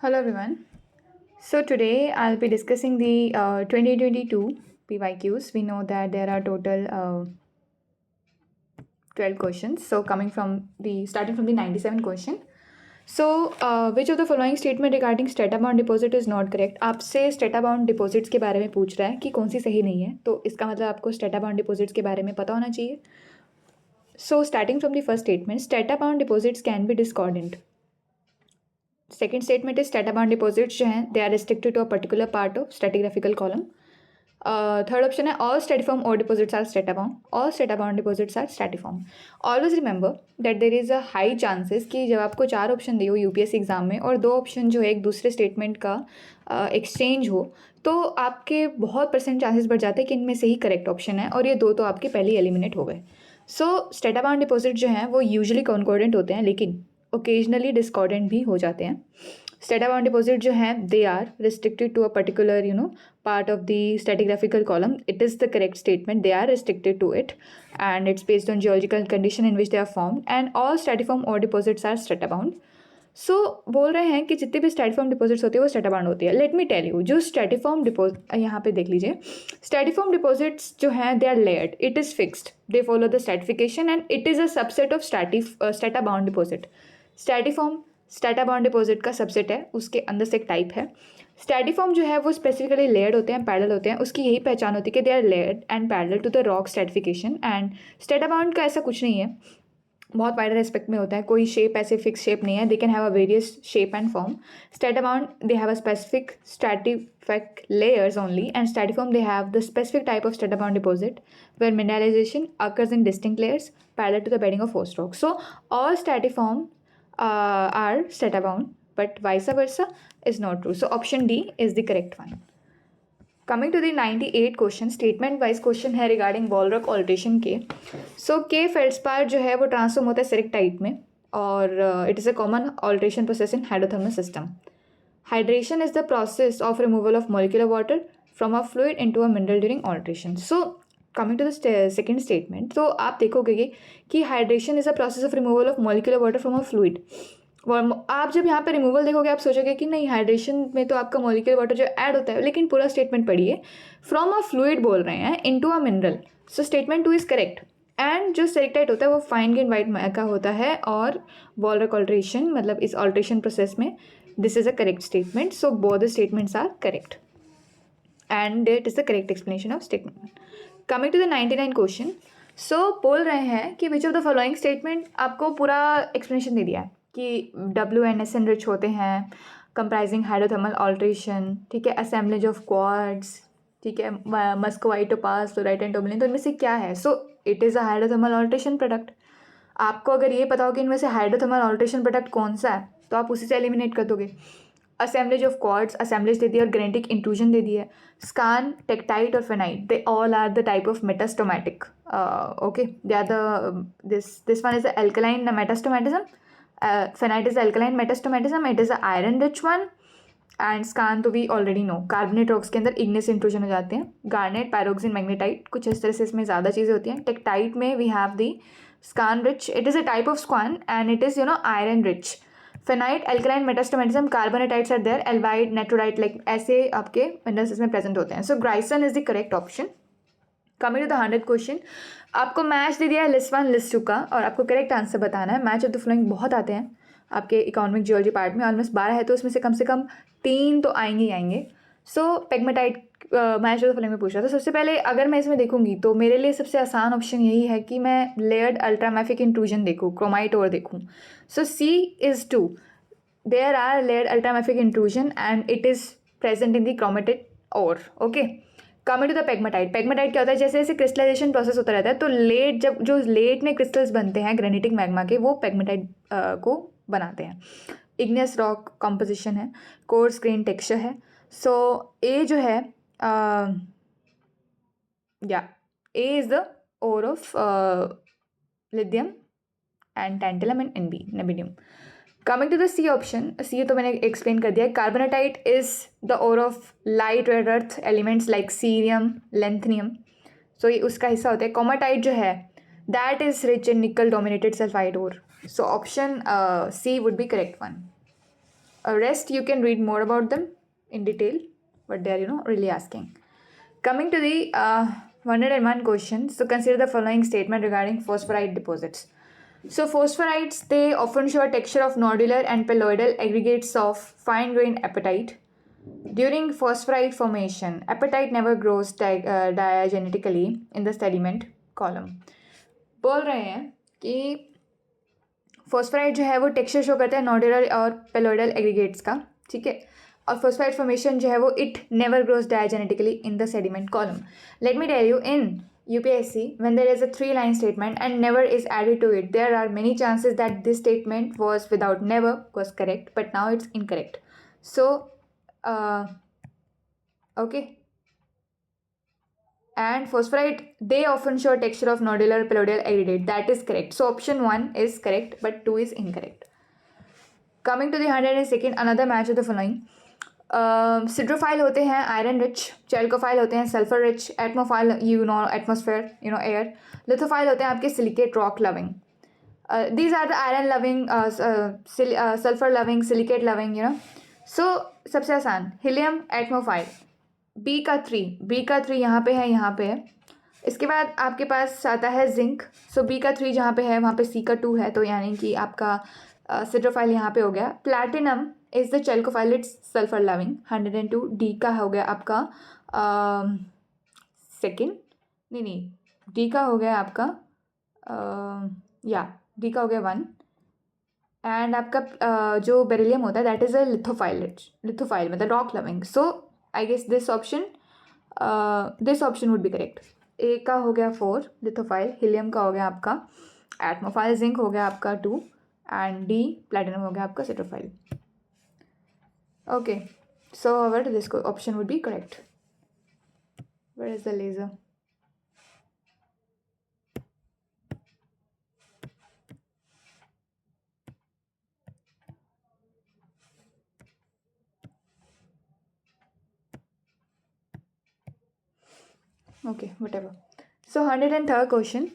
Hello everyone. So today I'll be discussing the 2022 PYQs. We know that there are total 12 questions. So coming from the starting from the 97 question. So which of the following statement regarding strata bound deposit is not correct? आपसे strata bound deposits के बारे में पूछ रहा है कि कौन सी सही नहीं है, तो इसका मतलब आपको स्टेटा बाउंड डिपॉजिट्स के बारे में पता होना चाहिए. So starting from the first statement, strata bound deposits can be discordant. Second statement is strata bound deposits जो हैं they are restricted to a particular part of stratigraphical column. Third option है all stratiform ore deposits are strata bound. All strata bound deposits are stratiform. Always remember that there is a high chances कि जब आपको 4 option दिए हो UPSC exam में और 2 option जो है एक दूसरे स्टेटमेंट का एक्सचेंज हो, तो आपके बहुत परसेंट चांसेस बढ़ जाते हैं कि इनमें से ही करेक्ट ऑप्शन है और ये 2 तो आपके पहले ही एलिमिनेट हो गए. सो स्टेटा बाउंड डिपॉजिट जो हैं वो यूजुअली कॉन्कॉर्डेंट होते हैं, लेकिन ओकेजनली डिस्कॉर्डेंट भी हो जाते हैं. स्टेटा बाउंड डिपॉजिट जो हैं they are restricted to a particular part of the stratigraphical column. It is the correct statement. They are restricted to it and it's based on geological condition in which they are formed, and all stratiform ore deposits are strata bound. सो बोल रहे हैं कि जितने भी स्ट्रैटिफॉर्म deposits होती है वो strata bound होती है. लेट मी टेल यू, जो स्ट्रैटिफॉर्म डिपॉजिट यहाँ पे देख लीजिए, स्ट्रैटिफॉर्म डिपॉजिट्स जो हैं they are layered, it is fixed, they follow the stratification and it is a subset of strata bound deposit. Stratiform strata bound deposit का सबसेट है, उसके अंदर से एक टाइप है. स्ट्रैटिफॉर्म जो है वो स्पेसिफिकली लेयर्ड होते हैं, पैरेलल होते हैं. उसकी यही पहचान होती है कि they are layered and parallel to the rock stratification. And strata bound का ऐसा कुछ नहीं है, बहुत वाइडर एस्पेक्ट में होता है. कोई शेप ऐसे फिक्स शेप नहीं है, they can have a various shape and form. Strata bound they have a specific stratific layers only, and stratiform they have the specific type of strata bound deposit where mineralization occurs in distinct layers parallel to the bedding of host rock. So all stratiform are strata bound, but vice versa is not true. So option D is the correct one. Coming to the 98 question, statement wise question है regarding wall rock alteration के. So के फेल्ड्स्पार जो है वो transform होता है sericite में और it is a common alteration process in hydrothermal system. Hydration is the process of removal of molecular water from a fluid into a mineral during alteration. So coming to the second statement, तो आप देखोगे कि hydration is a process of removal of molecular water from a fluid. आप जब यहाँ पे removal देखोगे आप सोचोगे कि नहीं, हाइड्रेशन में तो आपका मॉलिक्यूलर वाटर जो ऐड होता है, लेकिन पूरा स्टेटमेंट पढ़िए, फ्रॉम अ फ्लूइड बोल रहे हैं into a mineral. So statement 2 is correct. And जो सेलेक्टाइट होता है वो फाइन ग्रेन वाइट का होता है और वॉल रॉक ऑल्ट्रेशन मतलब इस ऑल्ट्रेशन प्रोसेस में this is a correct statement. So both the statements are correct and it is the correct explanation of statement. Coming to the 99 question, so बोल रहे हैं कि which of the following statement, आपको पूरा explanation दे दिया है कि WNS एनरिच होते हैं कंप्राइजिंग हाइड्रोथर्मल ऑल्ट्रेशन, ठीक है, असेंबलेज ऑफ क्वार्ट्ज, ठीक है, मस्कोवाइट टोपाज, फ्लोराइट एंड टोरमलिन, तो इनमें से क्या है? So it is a hydrothermal alteration product. आपको अगर ये पता हो कि इनमें से हाइड्रोथर्मल ऑल्ट्रेशन प्रोडक्ट कौन सा है तो आप उसी से एलिमिनेट कर दोगे. असेंबलेज ऑफ क्वार्ट्ज, असेंबलेज दे दिया और ग्रेनिटिक इंट्रूजन दे दिया. स्कान, टेक्टाइट और fenite, they all are the type of metasomatic. Okay, they are the this one is the alkaline metasomatism. Phenite is alkaline metastomatism. It is an iron rich one. And skarn तो we already know, carbonate rocks के अंदर igneous intrusion हो जाते हैं. Garnet, pyroxene, magnetite, कुछ इस तरह से इसमें ज़्यादा चीज़ें होती हैं. टेक्टाइट में we have the skarn rich, it is a type of skarn and it is iron rich. Fenite, alkaline metasomatism, carbonatites are there, एल्वाइड, नेट्रोडाइट, लाइक ऐसे आपके मिनरल्स इसमें प्रेजेंट होते हैं. So greisen is the correct option. Coming to the 100 question, आपको match दे दिया है लिस्ट 1 लिस्ट 2 का और आपको करेक्ट आंसर बताना है. मैच ऑफ द फॉलोइंग बहुत आते हैं आपके इकोनॉमिक जियोलॉजी पार्ट में, ऑलमोस्ट 12 है, तो उसमें से कम 3 तो आएंगे ही आएंगे. So pegmatite match of the following में पूछ रहा था. सबसे पहले अगर मैं इसमें देखूंगी तो मेरे लिए सबसे आसान ऑप्शन यही है कि मैं लेयर्ड अल्ट्रामैफिक इंट्रूजन देखूँ, क्रोमाइट और देखूँ. So C is 2. There are layered ultramafic intrusion and it is present in the chromite ore. Okay, coming to the pegmatite. Pegmatite क्या होता है? जैसे जैसे क्रिस्टलाइजेशन प्रोसेस होता रहता है तो लेट, जब जो लेट में क्रिस्टल्स बनते हैं ग्रेनिटिक मैग्मा के, वो पेग्मेटाइट को बनाते हैं. इग्नियस रॉक कॉम्पोजिशन है, कोर्स ग्रेन टेक्सचर है. सो ए जो है A is the ore of lithium and tantalum and niobium. Coming to the C option, C तो मैंने एक्सप्लेन कर दिया. Carbonatite is the ore of light rare earth elements like cerium, lanthanum. So ये उसका हिस्सा होता है. कोमाटाइट जो है that is rich in nickel dominated sulphide ore. So option C would be correct one. Rest you can read more about them in detail, but they are really asking. Coming to the 101 question. So consider the following statement regarding phosphorite deposits. So phosphorites, they often show a texture of nodular and palloidal aggregates of fine-grained apatite. During phosphorite formation, apatite never grows diagenetically in the sediment column. बोल रहे हैं कि phosphorite जो है वो texture show करता है nodular और पेलोइडल एग्रीगेट्स का, ठीक है. और फॉस्फोराइट फॉर्मेशन जो है वो it never grows diagenetically in the sediment column. Let me tell you, in UPSC, when there is a 3-line statement and never is added to it, there are many chances that this statement was without never was correct, but now it's incorrect. So okay. And phosphorite, they often show texture of nodular palloidal aggregate. That is correct. So option 1 is correct, but 2 is incorrect. Coming to the 102nd, another match of the following. Siderophile होते हैं iron rich, chalcophile होते हैं sulphur rich, atmophile atmosphere air, lithophile होते हैं आपके silicate rock loving. These are the iron loving, sulphur loving, silicate loving, so सबसे आसान helium एटमोफाइल. B का 3 यहाँ पे है. इसके बाद आपके पास आता है जिंक. सो बी का 3 जहाँ पे है वहाँ पे सी का 2 है, तो यानी कि आपका सिड्रोफाइल यहाँ पे हो गया. Platinum is the chalcophile, it's sulphur loving, 102. D का हो गया आपका सेकेंड, नहीं डी का हो गया आपका डी का हो गया 1. एंड आपका जो बेरिलियम होता है दैट इज़ अ लिथोफाइल मतलब rock loving. So I guess this option would be correct. A का हो गया 4 लिथोफाइल, हीलियम का हो गया आपका एटमोफाइल, जिंक हो गया आपका 2, एंड डी प्लैटिनम हो गया आपका सिट्रोफाइल. Okay, so however this option would be correct. Where is the laser? Okay, whatever. So 103rd question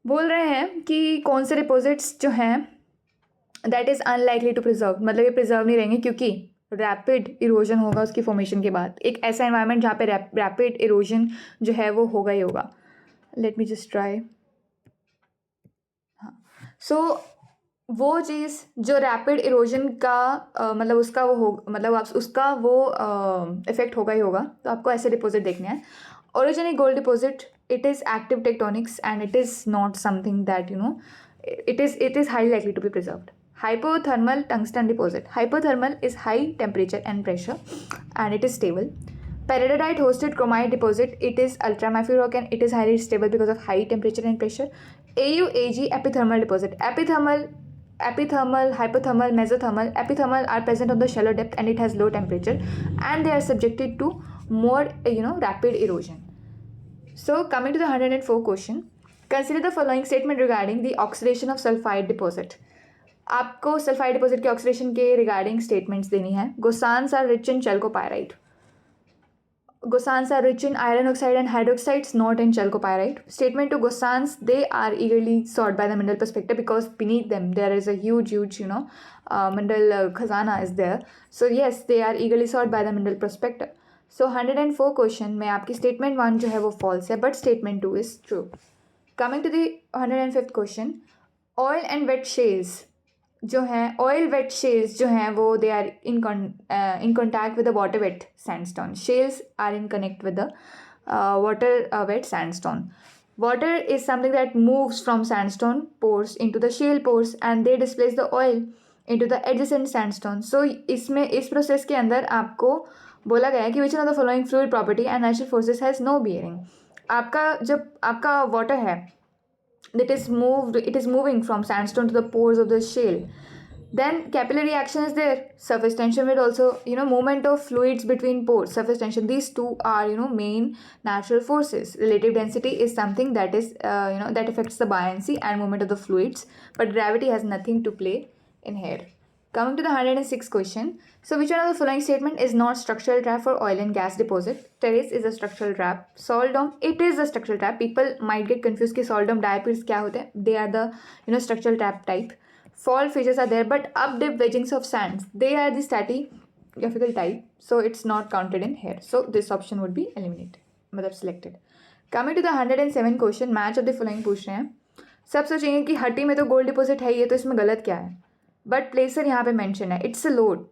बोल रहे हैं कि कौन से डिपॉजिट्स जो हैं that is unlikely to preserve, मतलब ये प्रिजर्व नहीं रहेंगे क्योंकि रैपिड इरोजन होगा उसकी फॉर्मेशन के बाद. एक ऐसा एनवायरनमेंट जहाँ पे रैपिड इरोजन जो है वो होगा ही होगा. Let me just try. हाँ, सो वो चीज़ जो रैपिड इरोजन का मतलब उसका वो हो मतलब आप उसका वो इफेक्ट होगा ही होगा. तो आपको ऐसे डिपॉजिट देखने हैं. Original gold deposit, it is active tectonics and it is not something that it is highly likely to be preserved. Hypothermal tungsten deposit. Hypothermal is high temperature and pressure and it is stable. Peridotite hosted chromite deposit, it is ultramafic rock and it is highly stable because of high temperature and pressure. AuAg epithermal deposit. Epithermal, hypothermal, mesothermal. Epithermal are present on the shallow depth and it has low temperature and they are subjected to more rapid erosion. So coming to the 104 question. Consider the following statement regarding the oxidation of sulfide deposit. आपको sulphide deposit के oxidation के regarding statements देनी है. Gossans are rich in chalcopyrite. Gosans are rich in iron oxide and hydroxides, not in chalcopyrite. Statement to Gosans, they are eagerly sought by the mineral prospector because beneath them there is a huge mineral khazana is there. So yes, they are eagerly sought by the mineral prospector. So 104 question में आपकी statement 1 जो है वो false है, but statement 2 is true. Coming to the 105th question, oil and wet shales जो हैं, oil wet shales जो हैं वो they are in contact with the water wet sandstone. Shales are in connect with the water wet sandstone. Water is something that moves from sandstone pores into the shale pores and they displace the oil into the adjacent sandstone. So इसमें इस process के अंदर आपको बोला गया है कि which one of the following fluid property and natural forces has no bearing. आपका जब आपका water है it is moving from sandstone to the pores of the shale, then capillary action is there, surface tension will also movement of fluids between pores, surface tension, these two are main natural forces. Relative density is something that is that affects the buoyancy and movement of the fluids, but gravity has nothing to play in here. Coming to the 106th question. So which one of the following statement is not structural trap for oil and gas deposit? Terrace is a structural trap. Salt dome, it is a structural trap. People might get confused कि salt dome diapirs क्या होते हैं. They are the structural trap type. Fault features are there, but up dip wedgings of sands, they are the stratigraphical type, so it's not counted in here. So this option would be eliminated, मतलब selected. Coming to the 107 question, match of the following पूछ रहे हैं. सब सोचेंगे कि हट्टी में तो गोल्ड डिपॉजिट है ये, तो इसमें गलत क्या है, बट प्लेसर यहाँ पे मेंशन है. It's a load,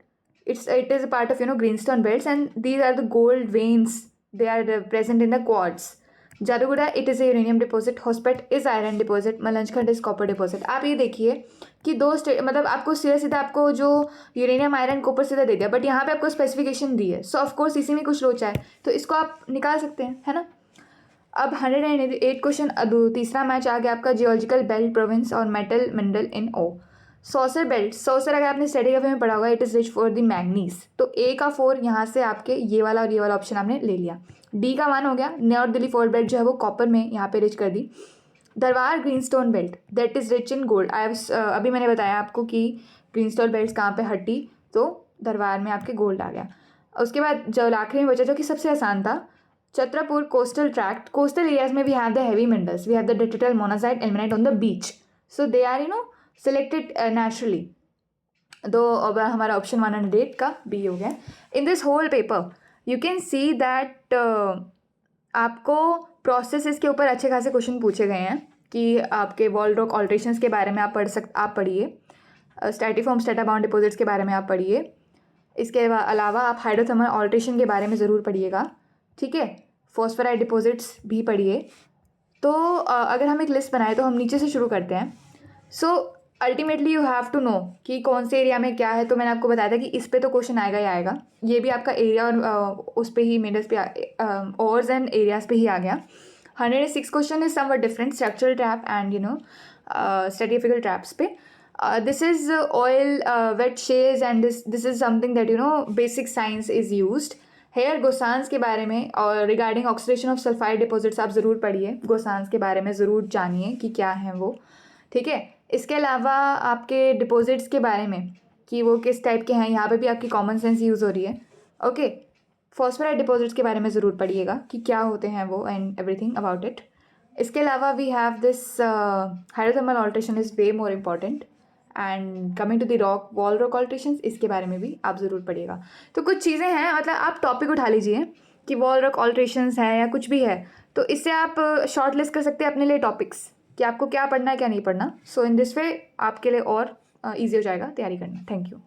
it is a part of greenstone belts, and these are the gold veins, they are present in the quartz. Jaduguda it is a uranium deposit, Hospet is iron deposit, Malanjkhand is copper deposit. आप ये देखिए कि दो मतलब आपको सीधा सीधा आपको जो यूरेनियम आयरन कॉपर सीधा दे दिया, बट यहाँ पे आपको स्पेसिफिकेशन दी है. सो ऑफकोर्स इसी में कुछ लोचा है, तो इसको आप निकाल सकते हैं, है ना. अब 108 क्वेश्चन, तीसरा मैच आ गया आपका जियोलॉजिकल बेल्ट प्रोविंस और मेटल मिनरल इन ओ. सॉसर बेल्ट, सॉसर अगर आपने स्ट्रेटिग्राफी में पढ़ा होगा, it is rich for the manganese. तो ए का 4 यहाँ से आपके ये वाला और ये वाला ऑप्शन आपने ले लिया. डी का 1 हो गया. नॉर्थ दिल्ली फोर्ट बेल्ट जो है वो कॉपर में यहाँ पे रिच कर दी. दरबार Greenstone belt, that is rich in gold. अभी मैंने बताया आपको कि ग्रीनस्टोन बेल्ट कहाँ पे हट्टी, तो दरबार में आपके गोल्ड आ गया. उसके बाद जो आखिरी में बचा जो कि सबसे आसान था, Chhatrapur coastal tract. Coastal areas में we have the heavy minerals, we have the detrital monazite element on the beach, so they are selected naturally. दो अब हमारा ऑप्शन 108 का बी हो गया. In this whole paper you can see that आपको processes के ऊपर अच्छे खासे क्वेश्चन पूछे गए हैं कि आपके वॉल रॉक ऑल्ट्रेशंस के बारे में आप पढ़िए, स्टैटिफॉर्म स्टेटाबाउंड डिपॉजिट्स के बारे में आप पढ़िए. इसके अलावा आप हाइड्रोथर्मल ऑल्ट्रेशन के बारे में ज़रूर पढ़िएगा, ठीक है. फॉस्फोराइड डिपॉजिट्स भी पढ़िए. तो अगर हम एक लिस्ट बनाए तो हम नीचे से शुरू करते हैं. So ultimately you have to know कि कौन से एरिया में क्या है. तो मैंने आपको बताया था कि इस पे तो क्वेश्चन आएगा ही आएगा. ये भी आपका एरिया और उस पे ही मिनरल्स पे ओर्स एंड एरियाज पे ही आ गया. 106 question is somewhat different, structural trap and stratigraphical traps पे. This is oil wet shales and this is something that basic science is used. Here gossans के बारे में और regarding oxidation of sulphide deposits आप ज़रूर पढ़िए. गोसांस के बारे में ज़रूर जानिए कि क्या है वो, ठीक है. इसके अलावा आपके डिपॉजिट्स के बारे में कि वो किस टाइप के हैं, यहाँ पे भी आपकी कॉमन सेंस यूज़ हो रही है, ओके. फॉस्फोराइड डिपॉजिट्स के बारे में ज़रूर पढ़िएगा कि क्या होते हैं वो एंड एवरीथिंग अबाउट इट. इसके अलावा we have this hydrothermal alteration is way more important. And coming to the rock wall rock alterations, इसके बारे में भी आप ज़रूर पढ़िएगा. तो कुछ चीज़ें हैं, मतलब आप टॉपिक उठा लीजिए कि वॉल रॉक ऑल्ट्रेशंस है या कुछ भी है, तो इससे आप शॉर्ट लिस्ट कर सकते हैं अपने लिए टॉपिक्स कि आपको क्या पढ़ना है क्या नहीं पढ़ना. सो इन दिस वे आपके लिए और ईजी हो जाएगा तैयारी करना. Thank you.